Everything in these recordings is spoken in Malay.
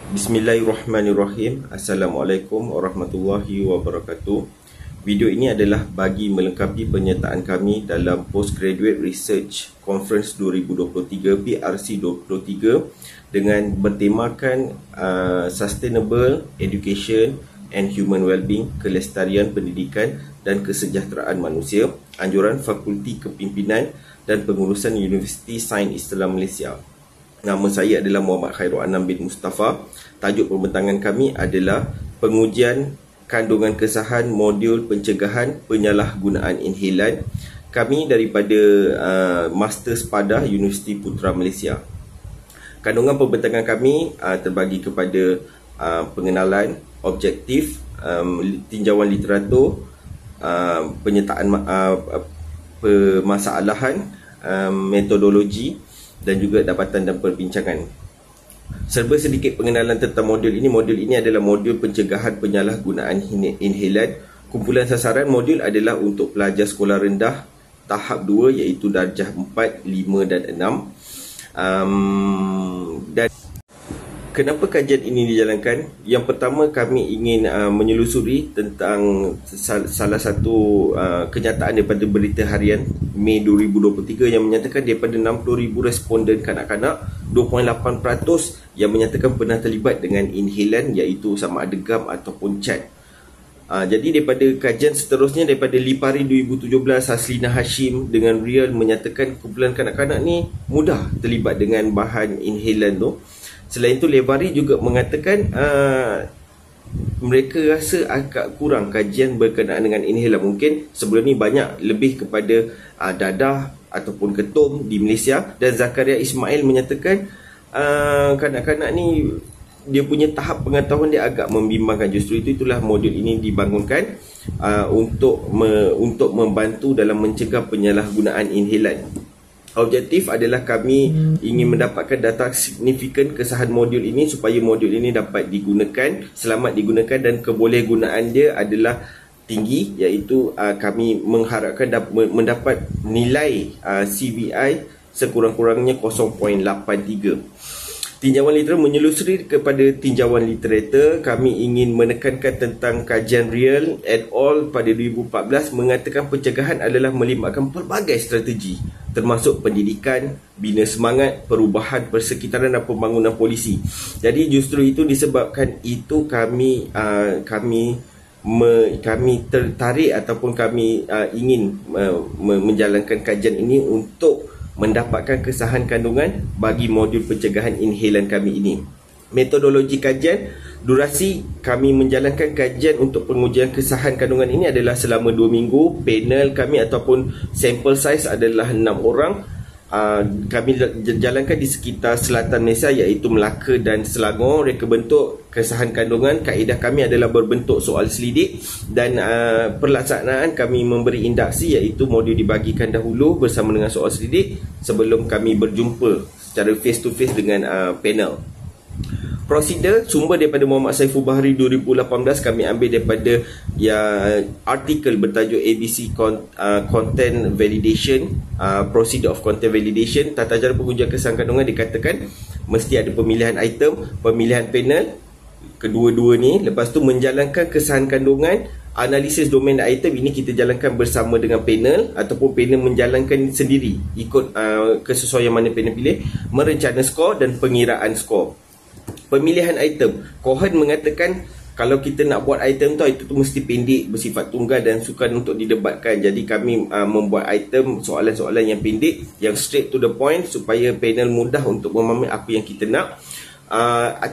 Bismillahirrahmanirrahim. Assalamualaikum warahmatullahi wabarakatuh. Video ini adalah bagi melengkapi penyertaan kami dalam Postgraduate Research Conference 2023 PRC 2023 dengan bertemakan Sustainable Education and Human Wellbeing, Kelestarian Pendidikan dan Kesejahteraan Manusia, anjuran Fakulti Kepimpinan dan Pengurusan Universiti Sains Islam Malaysia. Nama saya adalah Muhammad Khairul Anam bin Mustafa. Tajuk pembentangan kami adalah pengujian kandungan kesahan modul pencegahan penyalahgunaan inhalan. Kami daripada Masters Padah Universiti Putra Malaysia. Kandungan pembentangan kami terbagi kepada pengenalan, objektif, tinjauan literatur, penyertaan permasalahan, metodologi dan juga dapatan dan perbincangan. Serba sedikit pengenalan tentang modul ini. Modul ini adalah modul pencegahan penyalahgunaan inhalan. Kumpulan sasaran modul adalah untuk pelajar sekolah rendah tahap 2 iaitu darjah 4, 5 dan 6. Dan kenapa kajian ini dijalankan? Yang pertama, kami ingin menyelusuri tentang salah satu kenyataan daripada berita harian Mei 2023 yang menyatakan daripada 60,000 responden kanak-kanak, 2.8% yang menyatakan pernah terlibat dengan inhalan, iaitu sama ada gam ataupun cat. Jadi daripada kajian seterusnya, daripada Lipari 2017, Haslina Hashim dengan Real menyatakan kumpulan kanak-kanak ni mudah terlibat dengan bahan inhalan tu. Selain itu, Levari juga mengatakan mereka rasa agak kurang kajian berkenaan dengan inhalan. Mungkin sebelum ni banyak lebih kepada dadah ataupun ketum di Malaysia. Dan Zakaria Ismail menyatakan kanak-kanak ni dia punya tahap pengetahuan dia agak membimbangkan. Justru itulah modul ini dibangunkan untuk membantu dalam mencegah penyalahgunaan inhalan. Objektif adalah kami ingin mendapatkan data signifikan kesahan modul ini supaya modul ini dapat digunakan, selamat digunakan, dan kebolehgunaan dia adalah tinggi, iaitu kami mengharapkan mendapat nilai CVI sekurang-kurangnya 0.83. Tinjauan literatur, menyelusuri kepada tinjauan literatur, kami ingin menekankan tentang kajian Real et al. Pada 2014 mengatakan pencegahan adalah melibatkan pelbagai strategi termasuk pendidikan, bina semangat, perubahan persekitaran dan pembangunan polisi. Jadi justru itu disebabkan itu kami tertarik ataupun kami ingin menjalankan kajian ini untuk mendapatkan kesahan kandungan bagi modul pencegahan inhalan kami ini. Metodologi kajian, durasi kami menjalankan kajian untuk pengujian kesahan kandungan ini adalah selama 2 minggu. Panel kami ataupun sample size adalah 6 orang. Kami jalankan di sekitar selatan Malaysia iaitu Melaka dan Selangor. Reka bentuk kesahan kandungan, kaedah kami adalah berbentuk soal selidik, dan pelaksanaan kami memberi induksi iaitu modul dibagikan dahulu bersama dengan soal selidik sebelum kami berjumpa secara face to face dengan panel. Prosedur, sumber daripada Muhammad Saiful Bahari 2018. Kami ambil daripada artikel bertajuk ABC Content Validation, Procedure of Content Validation. Tata cara pengujian kesahan kandungan dikatakan mesti ada pemilihan item, pemilihan panel, kedua-dua ni. Lepas tu menjalankan kesahan kandungan, analisis domain item ini kita jalankan bersama dengan panel, ataupun panel menjalankan sendiri ikut kesesuaian mana panel pilih, merencana skor dan pengiraan skor. Pemilihan item, Cohen mengatakan kalau kita nak buat item tu mesti pendek, bersifat tunggal dan sukar untuk didebatkan. Jadi kami membuat item soalan-soalan yang pendek, yang straight to the point supaya panel mudah untuk memahami apa yang kita nak.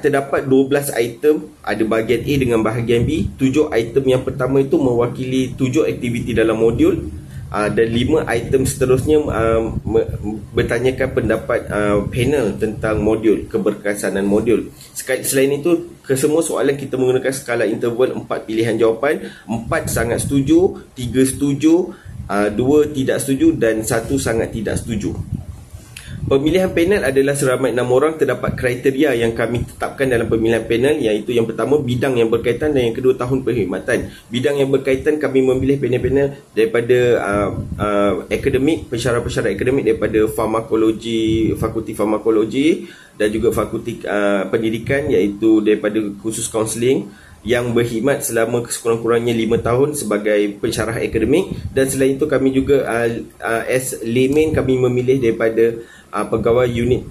Terdapat 12 item, ada bahagian A dengan bahagian B. 7 item yang pertama itu mewakili 7 aktiviti dalam modul, dan 5 item seterusnya bertanyakan pendapat panel tentang modul, keberkesanan modul. Selain itu, kesemua soalan kita menggunakan skala interval 4 pilihan jawapan. 4 sangat setuju, 3 setuju, 2 tidak setuju dan 1 sangat tidak setuju. Pemilihan panel adalah seramai 6 orang. Terdapat kriteria yang kami tetapkan dalam pemilihan panel, iaitu yang pertama bidang yang berkaitan dan yang kedua tahun perkhidmatan. Bidang yang berkaitan, kami memilih panel-panel daripada akademik, pensyarah-pensyarah akademik daripada farmakologi, fakulti farmakologi, dan juga fakulti pendidikan, iaitu daripada khusus kaunseling, yang berkhidmat selama sekurang-kurangnya 5 tahun sebagai pensyarah akademik. Dan selain itu kami juga as layman, kami memilih daripada pegawai unit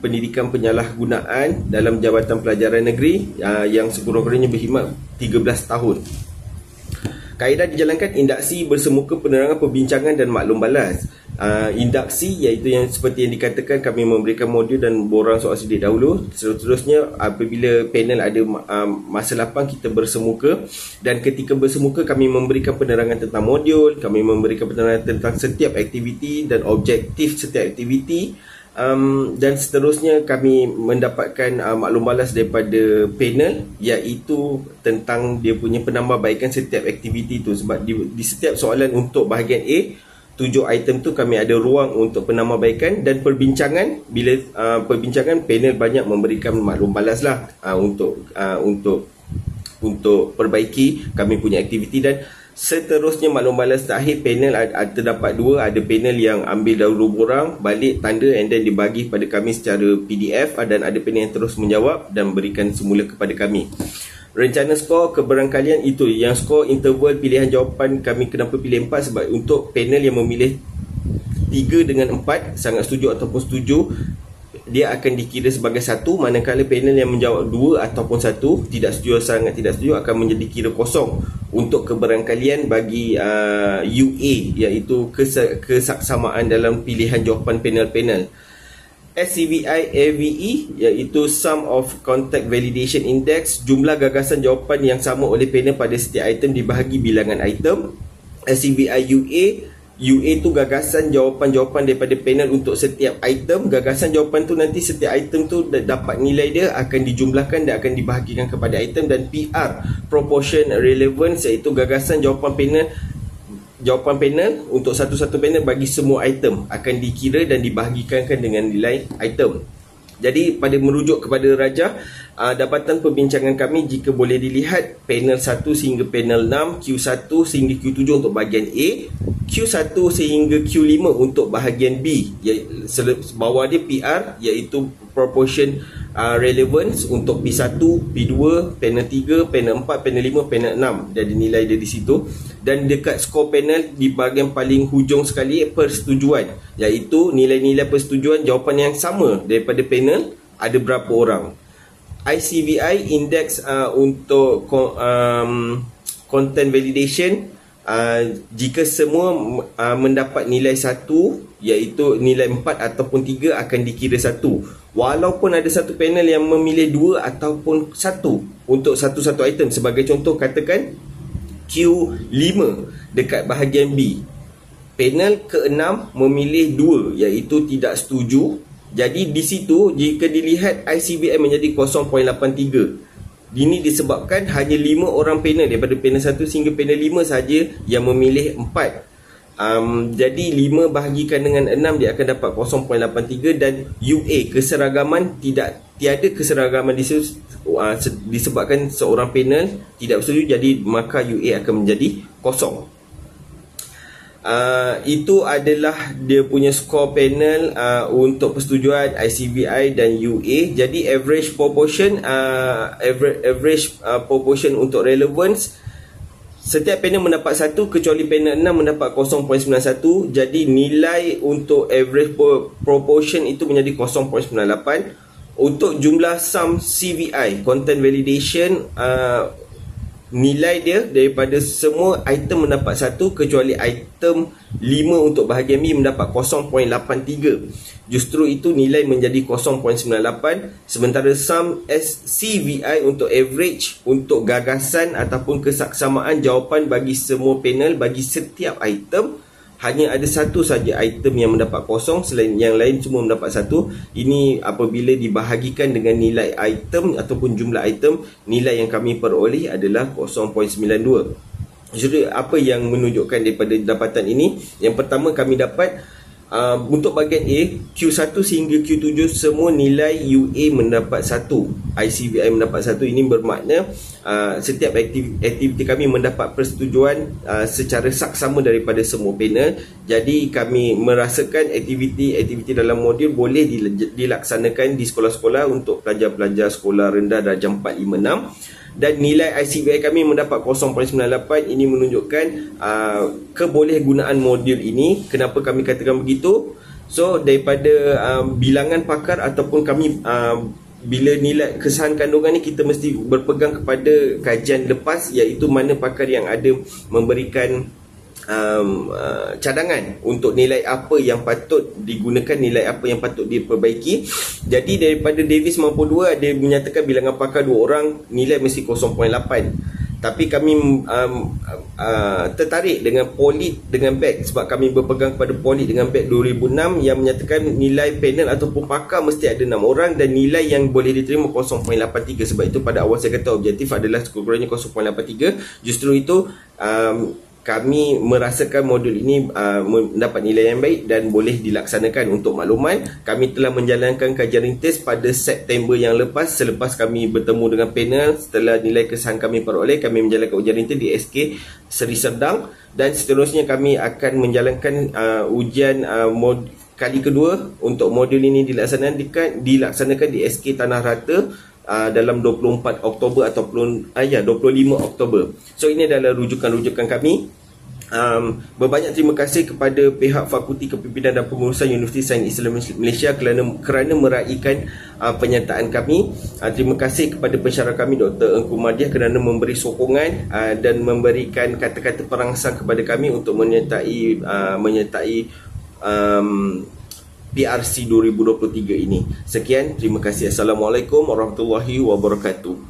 pendidikan penyalahgunaan dalam Jabatan Pelajaran Negeri yang sekurang-kurangnya berkhidmat 13 tahun. Kaedah dijalankan induksi, bersemuka, penerangan, perbincangan dan maklum balas. Induksi iaitu yang seperti yang dikatakan, kami memberikan modul dan borang soal sedik dahulu. Seterusnya apabila panel ada masa lapang, kita bersemuka, dan ketika bersemuka kami memberikan penerangan tentang modul, kami memberikan penerangan tentang setiap aktiviti dan objektif setiap aktiviti. Dan seterusnya kami mendapatkan maklum balas daripada panel, iaitu tentang dia punya penambahbaikan setiap aktiviti itu. Sebab di setiap soalan untuk bahagian A, 7 item tu kami ada ruang untuk penambahbaikan. Dan perbincangan, bila perbincangan, panel banyak memberikan maklum balas lah untuk perbaiki kami punya aktiviti. Dan seterusnya maklum balas terakhir, panel terdapat 2. Ada panel yang ambil dahulu borang, balik tanda and then dibagi pada kami secara PDF, dan ada panel yang terus menjawab dan berikan semula kepada kami. Rencana skor keberangkalian itu yang skor interval pilihan jawapan, kami kenapa pilih 4? Sebab untuk panel yang memilih 3 dengan 4, sangat setuju ataupun setuju, dia akan dikira sebagai 1, manakala panel yang menjawab 2 ataupun 1, tidak setuju, sangat tidak setuju, akan menjadi kira kosong untuk keberangkalian bagi UA, iaitu kesaksamaan dalam pilihan jawapan panel-panel. SCVI AVE iaitu Sum of Contact Validation Index, jumlah gagasan jawapan yang sama oleh panel pada setiap item dibahagi bilangan item. SCVI UA tu gagasan jawapan-jawapan daripada panel untuk setiap item. Gagasan jawapan tu nanti setiap item tu dapat nilai dia akan dijumlahkan dan akan dibahagikan kepada item. Dan PR Proportion Relevance iaitu gagasan jawapan panel untuk satu-satu panel bagi semua item akan dikira dan dibahagikan dengan nilai item. Jadi pada merujuk kepada Rajah, dapatan perbincangan kami jika boleh dilihat, panel 1 sehingga panel 6, Q1 sehingga Q7 untuk bahagian A, Q1 sehingga Q5 untuk bahagian B. Bawah dia PR iaitu Proportion Relevance untuk P1, P2, panel 3, panel 4, panel 5, panel 6. Jadi nilai dia di situ. Dan dekat skor panel di bahagian paling hujung sekali, persetujuan, iaitu nilai-nilai persetujuan jawapan yang sama daripada panel ada berapa orang. ICVI Index untuk Content Validation, jika semua mendapat nilai 1, iaitu nilai 4 ataupun 3 akan dikira 1. Walaupun ada satu panel yang memilih 2 ataupun 1 untuk satu-satu item. Sebagai contoh, katakan Q5 dekat bahagian B, panel ke-6 memilih 2 iaitu tidak setuju. Jadi di situ jika dilihat ICVI menjadi 0.83. Ini disebabkan hanya 5 orang panel daripada panel 1 sehingga panel 5 saja yang memilih 4. Jadi 5 bahagikan dengan 6, dia akan dapat 0.83. Dan UA keseragaman, tiada keseragaman disebabkan seorang panel tidak bersetuju, jadi maka UA akan menjadi kosong. Itu adalah dia punya skor panel untuk persetujuan, ICVI dan UA. Jadi average proportion proportion untuk relevance, setiap panel mendapat 1 kecuali panel 6 mendapat 0.91. Jadi nilai untuk average proportion itu menjadi 0.98. Untuk jumlah sum CVI, Content Validation, nilai dia daripada semua item mendapat 1 kecuali item 5 untuk bahagian B mendapat 0.83. Justru itu nilai menjadi 0.98. Sementara sum SCVI untuk average, untuk gagasan ataupun kesaksamaan jawapan bagi semua panel bagi setiap item, hanya ada satu saja item yang mendapat 0, selain yang lain semua mendapat 1. Ini apabila dibahagikan dengan nilai item ataupun jumlah item, nilai yang kami peroleh adalah 0.92. Jadi apa yang menunjukkan daripada dapatan ini? Yang pertama, kami dapat Untuk bahagian A, Q1 sehingga Q7 semua nilai UA mendapat 1, ICVI mendapat 1. Ini bermakna setiap aktiviti kami mendapat persetujuan secara saksama daripada semua panel. Jadi kami merasakan aktiviti dalam modul boleh dilaksanakan di sekolah-sekolah untuk pelajar-pelajar sekolah rendah darjah 4, 5, 6. Dan nilai ICVI kami mendapat 0.98. Ini menunjukkan kebolehgunaan modul ini. Kenapa kami katakan begitu? So daripada bilangan pakar ataupun kami bila nilai kesahan kandungan ni, kita mesti berpegang kepada kajian lepas, iaitu mana pakar yang ada memberikan cadangan untuk nilai apa yang patut digunakan, nilai apa yang patut diperbaiki. Jadi daripada Davis mampu 2, ada menyatakan bilangan pakar 2 orang nilai mesti 0.8. Tapi kami tertarik dengan Polit dengan BEC, sebab kami berpegang kepada Polit dengan BEC 2006 yang menyatakan nilai panel ataupun pakar mesti ada 6 orang dan nilai yang boleh diterima 0.83. Sebab itu pada awal saya kata objektif adalah sekurang-kurangnya 0.83. Justru itu kami merasakan modul ini mendapat nilai yang baik dan boleh dilaksanakan. Untuk makluman, kami telah menjalankan kajian rintis pada September yang lepas. Selepas kami bertemu dengan panel, setelah nilai kesahan kami peroleh, kami menjalankan ujian rintis di SK Seri Serdang. Dan seterusnya kami akan menjalankan ujian kali kedua untuk modul ini dilaksanakan di SK Tanah Rata dalam 24 Oktober ataupun 25 Oktober. So ini adalah rujukan-rujukan kami. Berbanyak terima kasih kepada pihak Fakulti Kepimpinan dan Pengurusan Universiti Sains Islam Malaysia kerana meraihkan penyertaan kami. Terima kasih kepada pensyarah kami Dr. Engku Madiah kerana memberi sokongan dan memberikan kata-kata perangsang kepada kami untuk menyertai PRC 2023 ini. Sekian, terima kasih. Assalamualaikum warahmatullahi wabarakatuh.